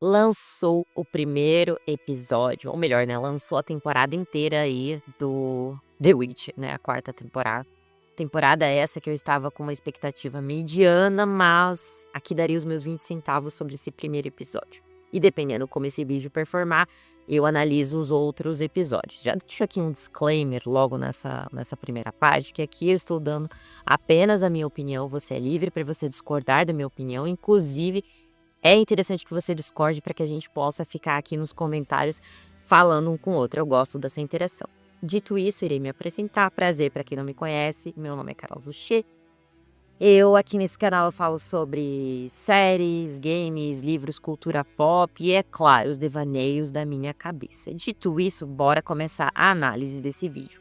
lançou o primeiro episódio, ou melhor, né, lançou a temporada inteira aí do The Witcher, né, a 4ª temporada. Temporada essa que eu estava com uma expectativa mediana, mas aqui daria os meus 20 centavos sobre esse primeiro episódio. E dependendo como esse vídeo performar, eu analiso os outros episódios. Já deixo aqui um disclaimer logo nessa primeira parte, que aqui eu estou dando apenas a minha opinião, você é livre para você discordar da minha opinião, inclusive é interessante que você discorde para que a gente possa ficar aqui nos comentários falando um com o outro. Eu gosto dessa interação. Dito isso, irei me apresentar. Prazer para quem não me conhece. Meu nome é Carol Zuchet. Eu aqui nesse canal eu falo sobre séries, games, livros, cultura pop e, é claro, os devaneios da minha cabeça. Dito isso, bora começar a análise desse vídeo.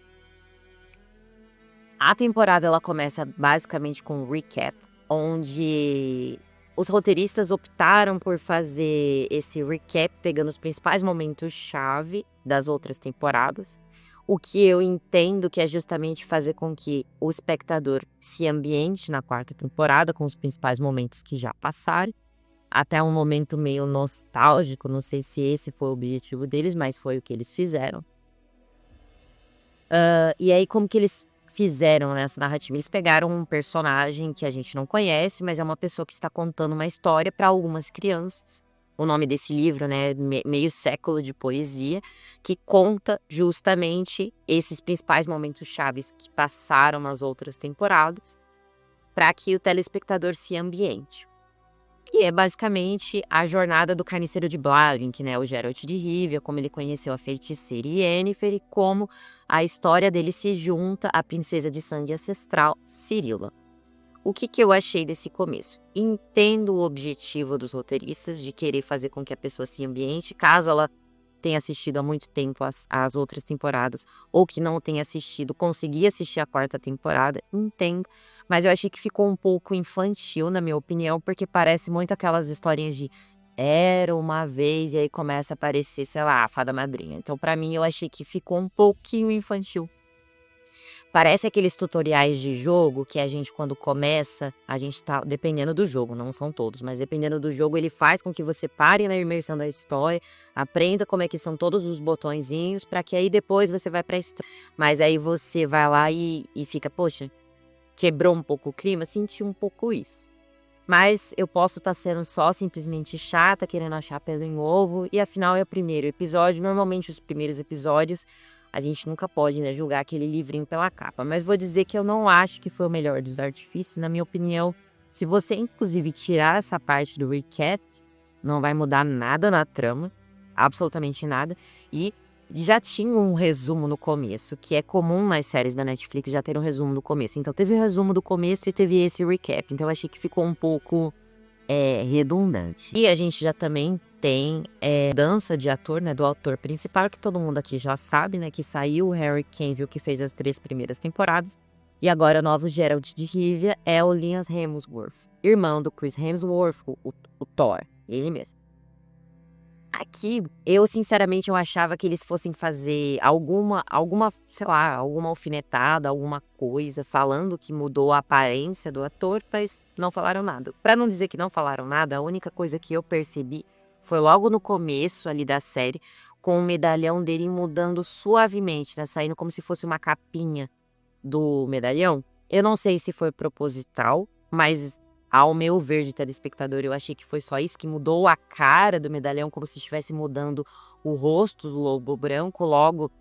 A temporada ela começa basicamente com um recap, onde os roteiristas optaram por fazer esse recap pegando os principais momentos-chave das outras temporadas, o que eu entendo que é justamente fazer com que o espectador se ambiente na 4ª temporada com os principais momentos que já passaram, até um momento meio nostálgico, não sei se esse foi o objetivo deles, mas foi o que eles fizeram. E aí como que eles fizeram nessa narrativa? Eles pegaram um personagem que a gente não conhece, mas é uma pessoa que está contando uma história para algumas crianças. O nome desse livro, né, Meio Século de Poesia, que conta justamente esses principais momentos chaves que passaram nas outras temporadas, para que o telespectador se ambiente. E é basicamente a jornada do carniceiro de Blaviken, né, o Geralt de Rivia, como ele conheceu a feiticeira Yennefer e como a história dele se junta à princesa de sangue ancestral, Cirilla. O que eu achei desse começo? Entendo o objetivo dos roteiristas de querer fazer com que a pessoa se ambiente, caso ela tenha assistido há muito tempo as outras temporadas, ou que não tenha assistido, conseguir assistir a 4ª temporada, entendo. Mas eu achei que ficou um pouco infantil, na minha opinião, porque parece muito aquelas historinhas de era uma vez, e aí começa a aparecer, sei lá, a fada madrinha. Então, pra mim, eu achei que ficou um pouquinho infantil. Parece aqueles tutoriais de jogo que a gente, quando começa, a gente tá, dependendo do jogo, não são todos, mas dependendo do jogo, ele faz com que você pare na imersão da história, aprenda como é que são todos os botõezinhos, para que aí depois você vai pra história. Mas aí você vai lá e fica, poxa, quebrou um pouco o clima, senti um pouco isso. Mas eu posso estar sendo só simplesmente chata, querendo achar pelo em ovo, e afinal é o primeiro episódio. Normalmente os primeiros episódios a gente nunca pode, né, julgar aquele livrinho pela capa. Mas vou dizer que eu não acho que foi o melhor dos artifícios, na minha opinião. Se você inclusive tirar essa parte do recap, não vai mudar nada na trama, absolutamente nada. E já tinha um resumo no começo, que é comum nas séries da Netflix já ter um resumo no começo. Então teve o resumo do começo e teve esse recap. Então eu achei que ficou um pouco redundante. E a gente já também tem mudança de ator, né, do ator principal, que todo mundo aqui já sabe, né, que saiu o Henry Cavill, que fez as 3 primeiras temporadas. E agora o novo Geralt de Rivia é o Liam Hemsworth, irmão do Chris Hemsworth, o Thor, ele mesmo. Aqui, eu sinceramente eu achava que eles fossem fazer alguma, sei lá, alguma alfinetada, alguma coisa, falando que mudou a aparência do ator, mas não falaram nada. Pra não dizer que não falaram nada, a única coisa que eu percebi foi logo no começo ali da série, com o medalhão dele mudando suavemente, né, saindo como se fosse uma capinha do medalhão. Eu não sei se foi proposital, mas ao meu ver de telespectador, eu achei que foi só isso, que mudou a cara do medalhão, como se estivesse mudando o rosto do lobo branco, logo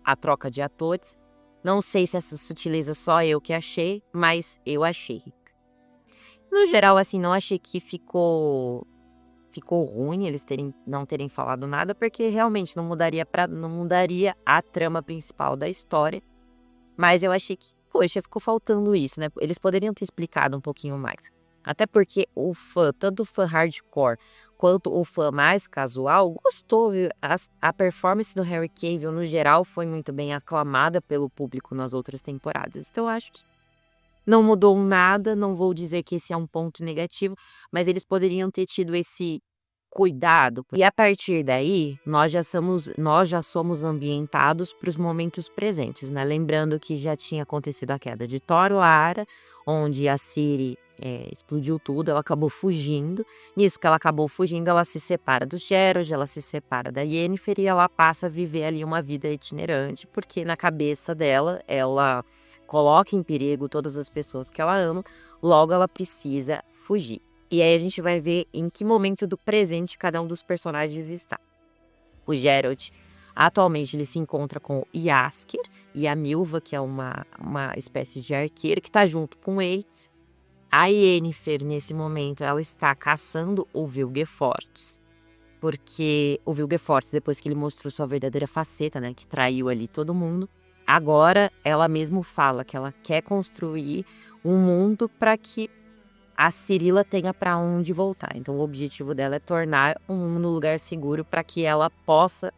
a troca de atores. Não sei se essa sutileza só eu que achei, mas eu achei. No geral, assim, não achei que ficou ruim eles não terem falado nada, porque realmente não mudaria a trama principal da história. Mas eu achei que, poxa, ficou faltando isso, né? Eles poderiam ter explicado um pouquinho mais. Até porque o fã, tanto o fã hardcore quanto o fã mais casual, gostou, viu? A performance do Henry Cavill, no geral, foi muito bem aclamada pelo público nas outras temporadas. Então, eu acho que não mudou nada, não vou dizer que esse é um ponto negativo, mas eles poderiam ter tido esse cuidado. E a partir daí, nós já somos ambientados para os momentos presentes, né? Lembrando que já tinha acontecido a queda de Thor, Lara, onde a Ciri, explodiu tudo, ela acabou fugindo. Nisso que ela acabou fugindo, ela se separa do Geralt, ela se separa da Yennefer e ela passa a viver ali uma vida itinerante, porque na cabeça dela, ela coloca em perigo todas as pessoas que ela ama, logo ela precisa fugir. E aí a gente vai ver em que momento do presente cada um dos personagens está. O Geralt, atualmente, ele se encontra com o Jaskier e a Milva, que é uma espécie de arqueiro, que está junto com eles. A Yennefer, nesse momento, ela está caçando o Vilgefortz, porque o Vilgefortz, depois que ele mostrou sua verdadeira faceta, né, que traiu ali todo mundo, agora ela mesmo fala que ela quer construir um mundo para que a Cirila tenha para onde voltar. Então, o objetivo dela é tornar um mundo um lugar seguro para que ela possa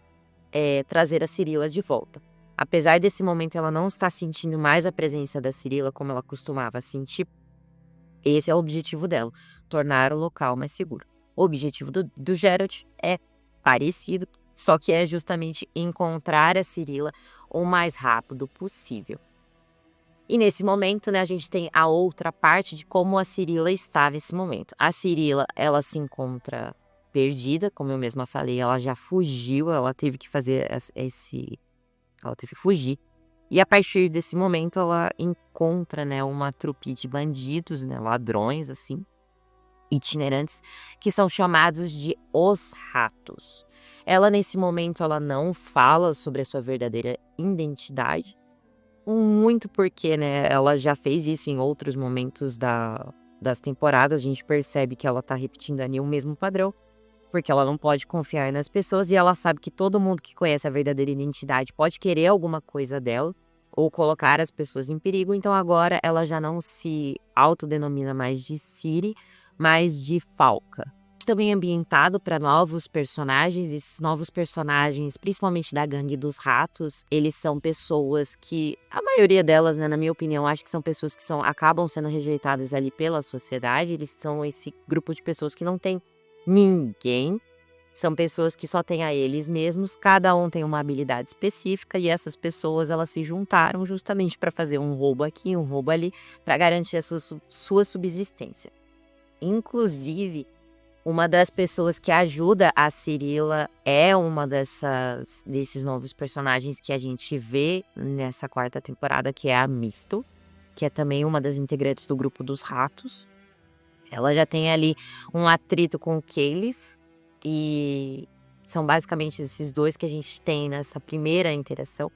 trazer a Cirila de volta. Apesar desse momento ela não estar sentindo mais a presença da Cirila como ela costumava sentir, esse é o objetivo dela, tornar o local mais seguro. O objetivo do Geralt é parecido, só que é justamente encontrar a Cirila o mais rápido possível. E nesse momento, né, a gente tem a outra parte de como a Cirila está nesse momento. A Cirila, ela se encontra perdida, como eu mesma falei, ela já fugiu, ela teve que fazer ela teve que fugir. E a partir desse momento ela encontra, né, uma trupe de bandidos, né, ladrões assim, itinerantes, que são chamados de Os Ratos. Ela nesse momento ela não fala sobre a sua verdadeira identidade, muito porque, né, ela já fez isso em outros momentos das temporadas, a gente percebe que ela tá repetindo ali o mesmo padrão, porque ela não pode confiar nas pessoas e ela sabe que todo mundo que conhece a verdadeira identidade pode querer alguma coisa dela ou colocar as pessoas em perigo, então agora ela já não se autodenomina mais de Ciri, mas de Falca. Também ambientado para novos personagens, e esses novos personagens, principalmente da Gangue dos Ratos, eles são pessoas que, a maioria delas, né, na minha opinião, acho que são pessoas que acabam sendo rejeitadas ali pela sociedade, eles são esse grupo de pessoas que não tem ninguém, são pessoas que só têm a eles mesmos, cada um tem uma habilidade específica e essas pessoas elas se juntaram justamente para fazer um roubo aqui, um roubo ali, para garantir a sua subsistência. Inclusive, uma das pessoas que ajuda a Cirila é uma desses novos personagens que a gente vê nessa quarta temporada, que é a Misto, que é também uma das integrantes do grupo dos ratos. Ela já tem ali um atrito com o Caliph, e são basicamente esses dois que a gente tem nessa primeira interação,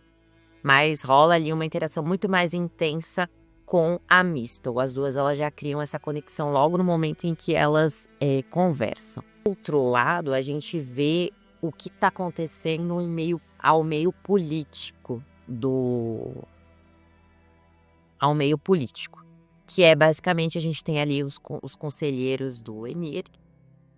mas rola ali uma interação muito mais intensa com a Mistle. As duas elas já criam essa conexão logo no momento em que elas conversam. Do outro lado, a gente vê o que está acontecendo ao meio político que é basicamente a gente tem ali os conselheiros do Emhyr.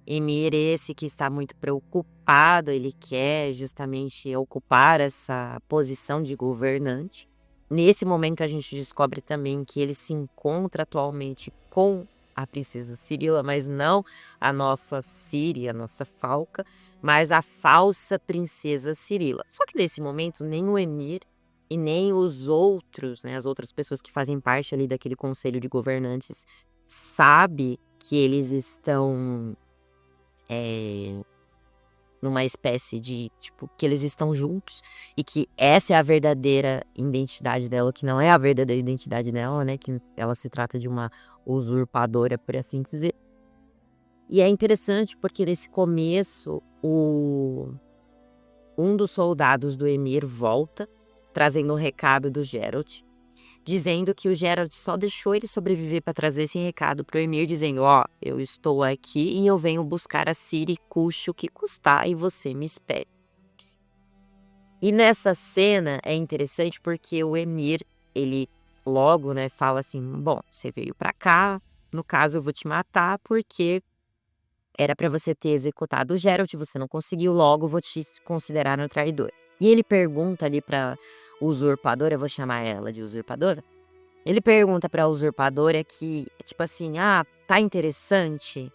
Emhyr esse que está muito preocupado, ele quer justamente ocupar essa posição de governante. Nesse momento a gente descobre também que ele se encontra atualmente com a princesa Cirila, mas não a nossa Ciri, a nossa Falca, mas a falsa princesa Cirila. Só que nesse momento nem o Emhyr e nem os outros, né, as outras pessoas que fazem parte ali daquele conselho de governantes sabe que eles estão numa espécie de, tipo, que eles estão juntos e que essa é a verdadeira identidade dela, que não é a verdadeira identidade dela, né, que ela se trata de uma usurpadora, por assim dizer. E é interessante porque nesse começo, um dos soldados do Emhyr volta, trazendo um recado do Geralt, dizendo que o Geralt só deixou ele sobreviver para trazer esse recado pro Emhyr, dizendo, ó, eu estou aqui e eu venho buscar a Ciri, custe o que custar, e você me espere. E nessa cena é interessante porque o Emhyr, ele logo, né, fala assim, bom, você veio para cá, no caso eu vou te matar porque era para você ter executado o Geralt, você não conseguiu, logo vou te considerar um traidor. E ele pergunta ali pra usurpadora, eu vou chamar ela de usurpadora. Ele pergunta pra usurpadora que, tipo assim, tá interessante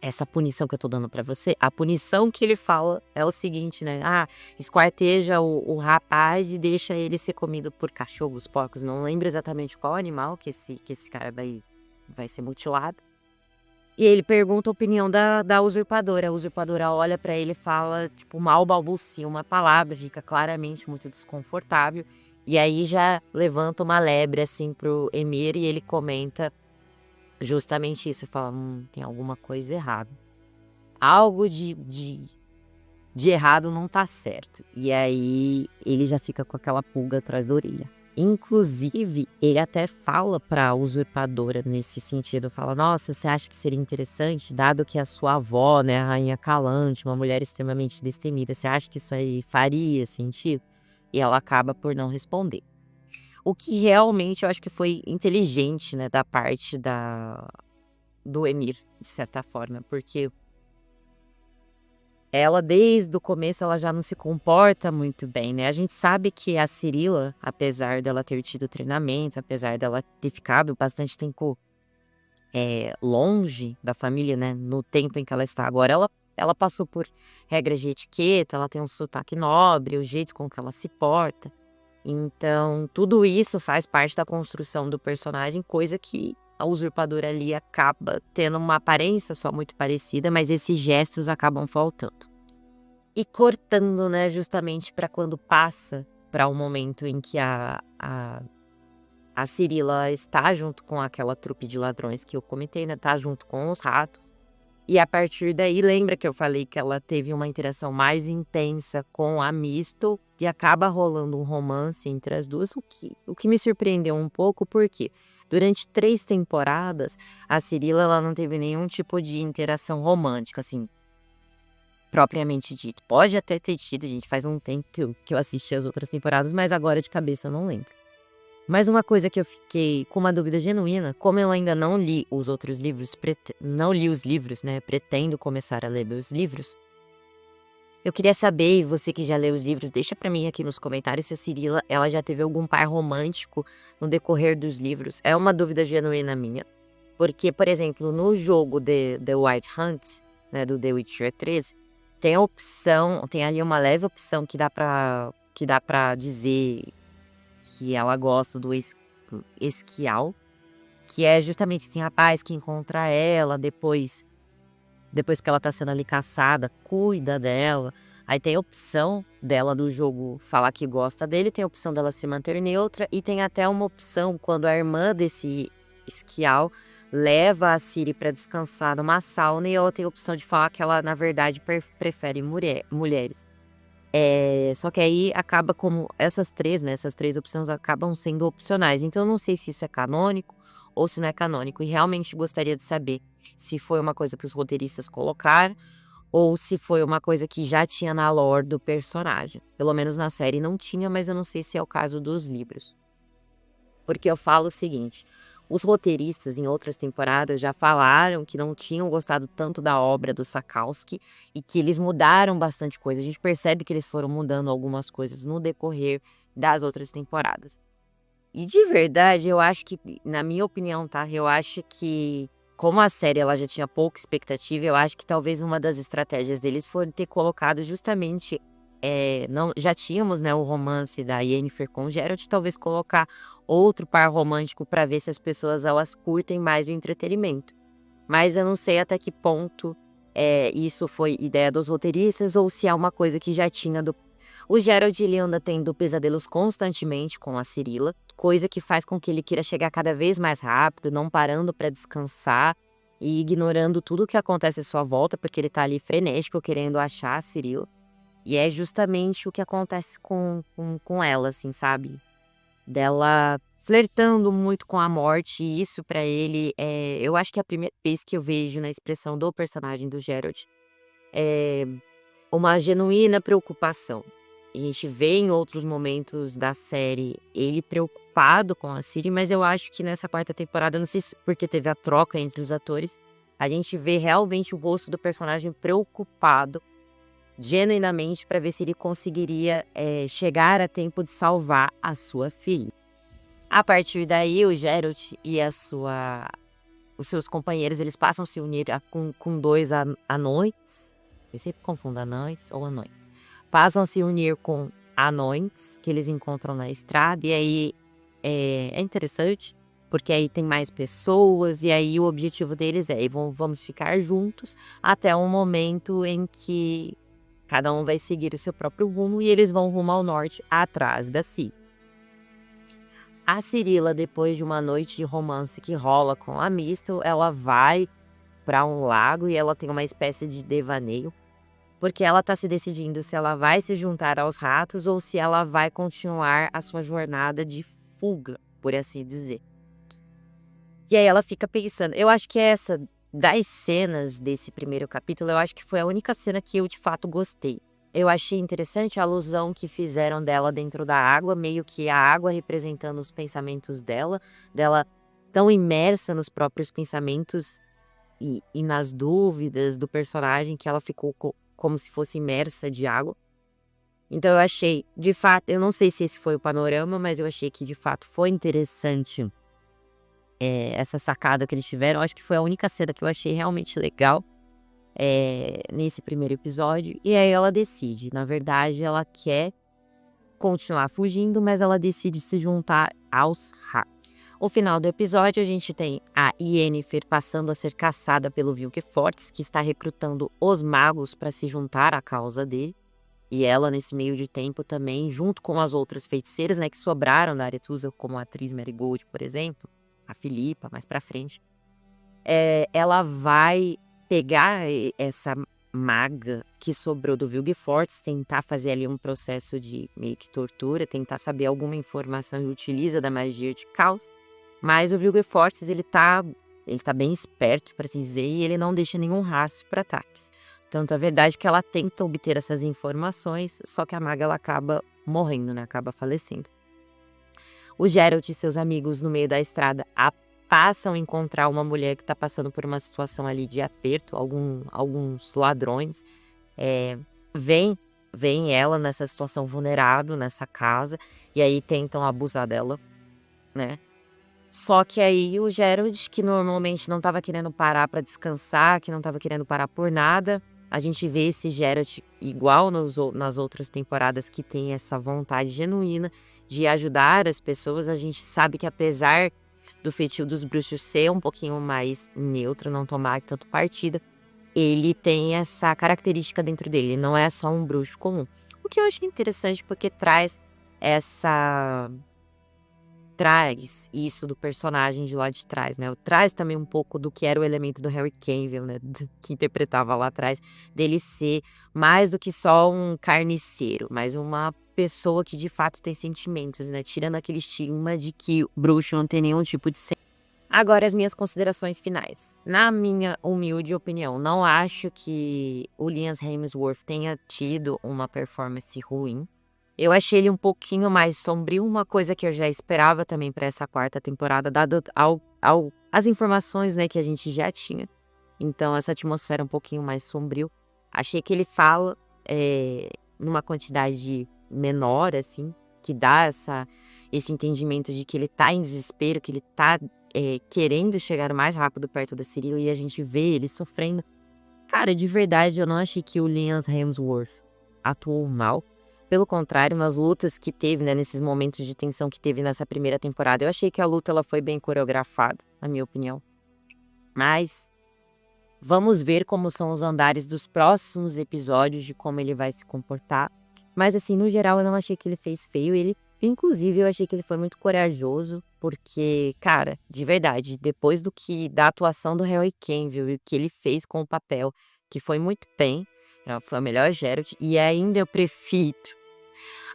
essa punição que eu tô dando pra você, a punição que ele fala é o seguinte, né, esquarteja o rapaz e deixa ele ser comido por cachorros, porcos, não lembro exatamente qual animal que esse cara vai ser mutilado. E ele pergunta a opinião da usurpadora, a usurpadora olha pra ele e fala, tipo, mal balbucia uma palavra, fica claramente muito desconfortável, e aí já levanta uma lebre, assim, pro Emir e ele comenta justamente isso, fala: tem alguma coisa errada. Algo de errado não tá certo". E aí ele já fica com aquela pulga atrás da orelha. Inclusive, ele até fala pra usurpadora nesse sentido, fala: "Nossa, você acha que seria interessante, dado que a sua avó, né, a rainha Calante, uma mulher extremamente destemida, você acha que isso aí faria sentido?". E ela acaba por não responder. O que realmente eu acho que foi inteligente, né, da parte do Emir, de certa forma, porque ela desde o começo ela já não se comporta muito bem, né. A gente sabe que a Cirila, apesar dela ter tido treinamento, apesar dela ter ficado bastante tempo, longe da família, né, no tempo em que ela está agora, ela passou por regras de etiqueta, ela tem um sotaque nobre, o jeito com que ela se porta. Então, tudo isso faz parte da construção do personagem, coisa que a usurpadora ali acaba tendo uma aparência só muito parecida, mas esses gestos acabam faltando. E cortando, né, justamente para quando passa para o momento em que a Cirila está junto com aquela trupe de ladrões que eu comentei, né, tá junto com os ratos. E a partir daí, lembra que eu falei que ela teve uma interação mais intensa com a Mistle e acaba rolando um romance entre as duas, o que me surpreendeu um pouco, porque durante 3 temporadas, a Cirila ela não teve nenhum tipo de interação romântica, assim, propriamente dito. Pode até ter tido, gente, faz um tempo que eu assisti as outras temporadas, mas agora de cabeça eu não lembro. Mas uma coisa que eu fiquei com uma dúvida genuína, como eu ainda não li os outros livros, não li os livros, né, pretendo começar a ler meus livros, eu queria saber, e você que já leu os livros, deixa pra mim aqui nos comentários se a Cirila, ela já teve algum par romântico no decorrer dos livros. É uma dúvida genuína minha, porque, por exemplo, no jogo The White Hunt, né, do The Witcher 3, tem a opção, tem ali uma leve opção que dá pra dizer que ela gosta do Esquial, que é justamente esse rapaz que encontra ela depois que ela tá sendo ali caçada, cuida dela. Aí tem a opção dela do jogo falar que gosta dele, tem a opção dela se manter neutra e tem até uma opção quando a irmã desse Esquial leva a Ciri pra descansar numa sauna e ela tem a opção de falar que ela, na verdade, prefere mulheres. Só que aí acaba como essas 3, né, essas 3 opções acabam sendo opcionais, então eu não sei se isso é canônico ou se não é canônico, e realmente gostaria de saber se foi uma coisa que os roteiristas colocaram ou se foi uma coisa que já tinha na lore do personagem. Pelo menos na série não tinha, mas eu não sei se é o caso dos livros. Porque eu falo o seguinte, os roteiristas em outras temporadas já falaram que não tinham gostado tanto da obra do Sapkowski e que eles mudaram bastante coisa. A gente percebe que eles foram mudando algumas coisas no decorrer das outras temporadas. E de verdade, eu acho que, na minha opinião, tá? Eu acho que, como a série ela já tinha pouca expectativa, eu acho que talvez uma das estratégias deles foi ter colocado justamente. Não, já tínhamos, né, o romance da Yennefer com o Geralt, talvez colocar outro par romântico para ver se as pessoas elas curtem mais o entretenimento. Mas eu não sei até que ponto isso foi ideia dos roteiristas ou se é uma coisa que já tinha do. O Geralt ele anda tendo pesadelos constantemente com a Cirila, coisa que faz com que ele queira chegar cada vez mais rápido, não parando para descansar e ignorando tudo o que acontece à sua volta, porque ele tá ali frenético querendo achar a Cirila. E é justamente o que acontece com ela, assim, sabe? Dela flertando muito com a morte, e isso pra ele eu acho que é a primeira vez que eu vejo na expressão do personagem do Geralt, é uma genuína preocupação. A gente vê em outros momentos da série ele preocupado com a Ciri, mas eu acho que nessa 4ª temporada, não sei se porque teve a troca entre os atores, a gente vê realmente o rosto do personagem preocupado, genuinamente, para ver se ele conseguiria chegar a tempo de salvar a sua filha. A partir daí, o Geralt e os seus companheiros, eles passam a se unir com 2 anões, eu sempre confundo anões ou anões. Passam a se unir com anões que eles encontram na estrada, e aí é interessante, porque aí tem mais pessoas, e aí o objetivo deles é: vamos ficar juntos até um momento em que cada um vai seguir o seu próprio rumo e eles vão rumo ao norte atrás da Ciri. A Cirila, depois de uma noite de romance que rola com a Mistel, ela vai para um lago e ela tem uma espécie de devaneio, porque ela tá se decidindo se ela vai se juntar aos ratos ou se ela vai continuar a sua jornada de fuga, por assim dizer. E aí ela fica pensando, eu acho que essa das cenas desse primeiro capítulo, eu acho que foi a única cena que eu de fato gostei. Eu achei interessante a alusão que fizeram dela dentro da água, meio que a água representando os pensamentos dela tão imersa nos próprios pensamentos e nas dúvidas do personagem, que ela ficou como se fosse imersa de água. Então eu achei, de fato, eu não sei se esse foi o panorama, mas eu achei que de fato foi interessante essa sacada que eles tiveram. Eu acho que foi a única cena que eu achei realmente legal nesse primeiro episódio. E aí ela decide, na verdade ela quer continuar fugindo, mas ela decide se juntar aos ratos. O final do episódio, a gente tem a Yennefer passando a ser caçada pelo Vilgefortz, que está recrutando os magos para se juntar à causa dele. E ela, nesse meio de tempo também, junto com as outras feiticeiras, né, que sobraram da Aretusa, como a atriz Marigold, por exemplo, a Filipa, mais pra frente, ela vai pegar essa maga que sobrou do Vilgefortz, tentar fazer ali um processo de meio que tortura, tentar saber alguma informação e utiliza da magia de caos. Mas o Vilgefortz, ele tá bem esperto, para assim dizer, e ele não deixa nenhum rastro para ataques. Tanto é verdade que ela tenta obter essas informações, só que a maga ela acaba morrendo, né? Acaba falecendo. O Geralt e seus amigos no meio da estrada passam a encontrar uma mulher que está passando por uma situação ali de aperto. Alguns ladrões veem ela nessa situação vulnerável, nessa casa, e aí tentam abusar dela, né? Só que aí o Geralt, que normalmente não estava querendo parar para descansar, que não estava querendo parar por nada, a gente vê esse Geralt igual nas outras temporadas, que tem essa vontade genuína de ajudar as pessoas. A gente sabe que apesar do feitio dos bruxos ser um pouquinho mais neutro, não tomar tanto partida, ele tem essa característica dentro dele, não é só um bruxo comum. O que eu acho interessante, porque traz isso do personagem de lá de trás, né? Traz também um pouco do que era o elemento do Harry Cavill, né? Que interpretava lá atrás, dele ser mais do que só um carniceiro, mas uma pessoa que de fato tem sentimentos, né? Tirando aquele estigma de que o bruxo não tem nenhum tipo de sentimento. Agora, as minhas considerações finais. Na minha humilde opinião, não acho que o Liam Hemsworth tenha tido uma performance ruim. Eu achei ele um pouquinho mais sombrio, uma coisa que eu já esperava também para essa quarta temporada, dado as informações, né, que a gente já tinha. Então, essa atmosfera um pouquinho mais sombrio. Achei que ele fala numa quantidade menor, assim, que dá esse entendimento de que ele tá em desespero, que ele tá querendo chegar o mais rápido perto da Cirila, e a gente vê ele sofrendo. Cara, de verdade, eu não achei que o Liam Hemsworth atuou mal. Pelo contrário, nas lutas que teve, né, nesses momentos de tensão que teve nessa primeira temporada, eu achei que a luta ela foi bem coreografada, na minha opinião. Mas vamos ver como são os andares dos próximos episódios, de como ele vai se comportar. Mas assim, no geral, eu não achei que ele fez feio. Inclusive, eu achei que ele foi muito corajoso, porque, cara, de verdade, depois da atuação do Harry Cavill e o que ele fez com o papel, que foi muito bem, foi a melhor Geralt, e ainda eu prefiro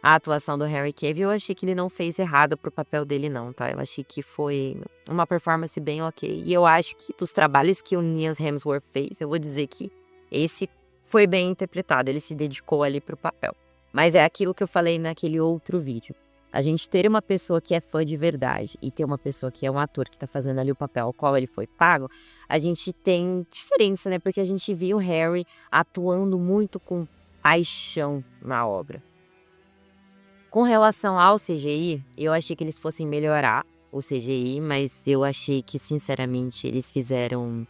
a atuação do Harry Cavill. Eu achei que ele não fez errado pro papel dele não, tá? Eu achei que foi uma performance bem ok. E eu acho que dos trabalhos que o Liam Hemsworth fez, eu vou dizer que esse foi bem interpretado. Ele se dedicou ali pro papel. Mas é aquilo que eu falei naquele outro vídeo. A gente ter uma pessoa que é fã de verdade e ter uma pessoa que é um ator que tá fazendo ali o papel ao qual ele foi pago, a gente tem diferença, né? Porque a gente viu o Harry atuando muito com paixão na obra. Com relação ao CGI, eu achei que eles fossem melhorar o CGI, mas eu achei que, sinceramente, eles fizeram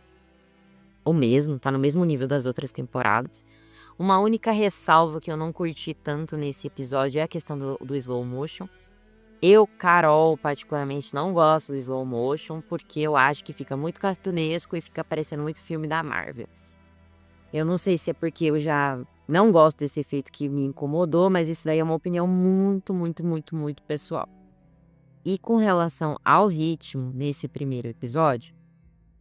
o mesmo, tá no mesmo nível das outras temporadas. Uma única ressalva que eu não curti tanto nesse episódio é a questão do slow motion. Eu, Carol, particularmente não gosto do slow motion, porque eu acho que fica muito cartunesco e fica parecendo muito filme da Marvel. Eu não sei se é porque eu já não gosto desse efeito que me incomodou, mas isso daí é uma opinião muito, muito, muito, muito pessoal. E com relação ao ritmo nesse primeiro episódio,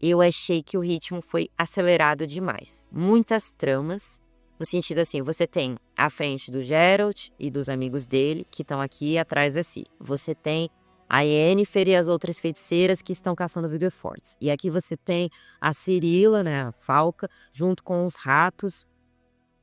eu achei que o ritmo foi acelerado demais. Muitas tramas, no sentido assim, você tem a frente do Geralt e dos amigos dele, que estão aqui atrás da Ciri. Você tem a Yennefer e as outras feiticeiras que estão caçando Fortes. E aqui você tem a Cirila, né, a Falca, junto com os ratos,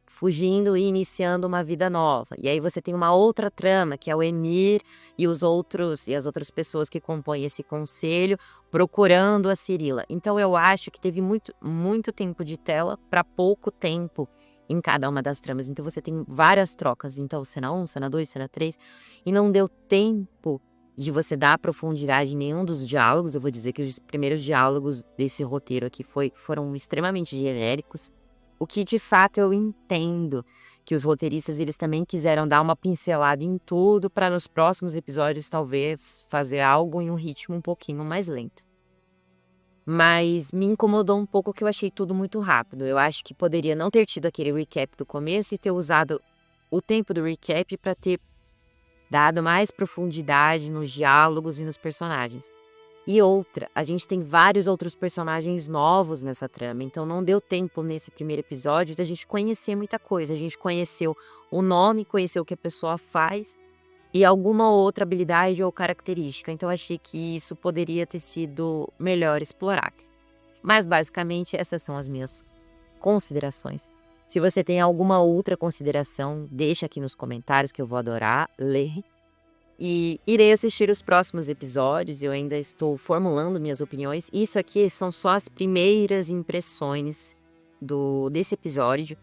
fugindo e iniciando uma vida nova. E aí você tem uma outra trama, que é o Emhyr e as outras pessoas que compõem esse conselho procurando a Cirila. Então eu acho que teve muito tempo de tela para pouco tempo em cada uma das tramas. Então você tem várias trocas. Então cena 1, cena 2, cena 3, e não deu tempo de você dar profundidade em nenhum dos diálogos. Eu vou dizer que os primeiros diálogos desse roteiro aqui foram extremamente genéricos. O que de fato eu entendo que os roteiristas eles também quiseram dar uma pincelada em tudo para nos próximos episódios talvez fazer algo em um ritmo um pouquinho mais lento. Mas me incomodou um pouco que eu achei tudo muito rápido. Eu acho que poderia não ter tido aquele recap do começo e ter usado o tempo do recap para ter dado mais profundidade nos diálogos e nos personagens. E outra, a gente tem vários outros personagens novos nessa trama, então não deu tempo nesse primeiro episódio da gente conhecer muita coisa. A gente conheceu o nome, conheceu o que a pessoa faz e alguma outra habilidade ou característica. Então achei que isso poderia ter sido melhor explorado. Mas basicamente essas são as minhas considerações. Se você tem alguma outra consideração, deixa aqui nos comentários que eu vou adorar ler. E irei assistir os próximos episódios, eu ainda estou formulando minhas opiniões. Isso aqui são só as primeiras impressões desse episódio.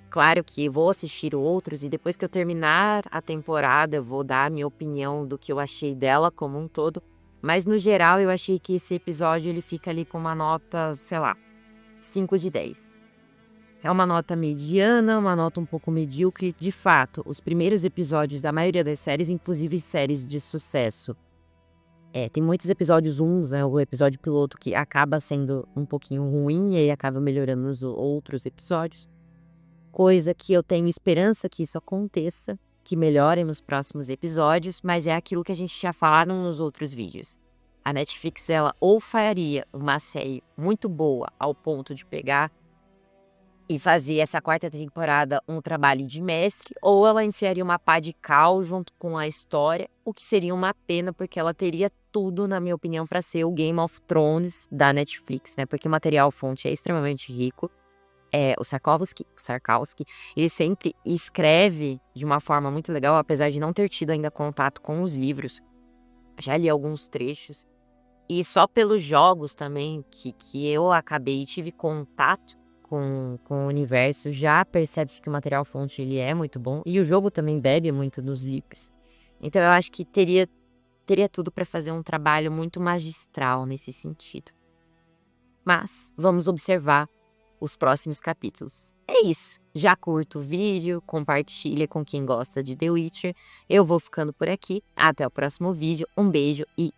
Claro que vou assistir outros e depois que eu terminar a temporada, eu vou dar a minha opinião do que eu achei dela como um todo. Mas no geral, eu achei que esse episódio ele fica ali com uma nota, sei lá, 5 de 10. É uma nota mediana, uma nota um pouco medíocre. De fato, os primeiros episódios da maioria das séries, inclusive séries de sucesso, tem muitos episódios uns, né, o episódio piloto que acaba sendo um pouquinho ruim e aí acaba melhorando nos outros episódios. Coisa que eu tenho esperança que isso aconteça, que melhorem nos próximos episódios, mas é aquilo que a gente já falaram nos outros vídeos. A Netflix, ela ou faria uma série muito boa ao ponto de pegar e fazer essa quarta temporada um trabalho de mestre, ou ela enfiaria uma pá de cal junto com a história, o que seria uma pena, porque ela teria tudo, na minha opinião, para ser o Game of Thrones da Netflix, né? Porque o material fonte é extremamente rico. O Sarkowski, ele sempre escreve de uma forma muito legal, apesar de não ter tido ainda contato com os livros. Já li alguns trechos. E só pelos jogos também, que eu acabei e tive contato com o universo, já percebe-se que o material fonte ele é muito bom. E o jogo também bebe muito dos livros. Então eu acho que teria tudo para fazer um trabalho muito magistral nesse sentido. Mas vamos observar os próximos capítulos. É isso. Já curta o vídeo, compartilha com quem gosta de The Witcher. Eu vou ficando por aqui. Até o próximo vídeo. Um beijo e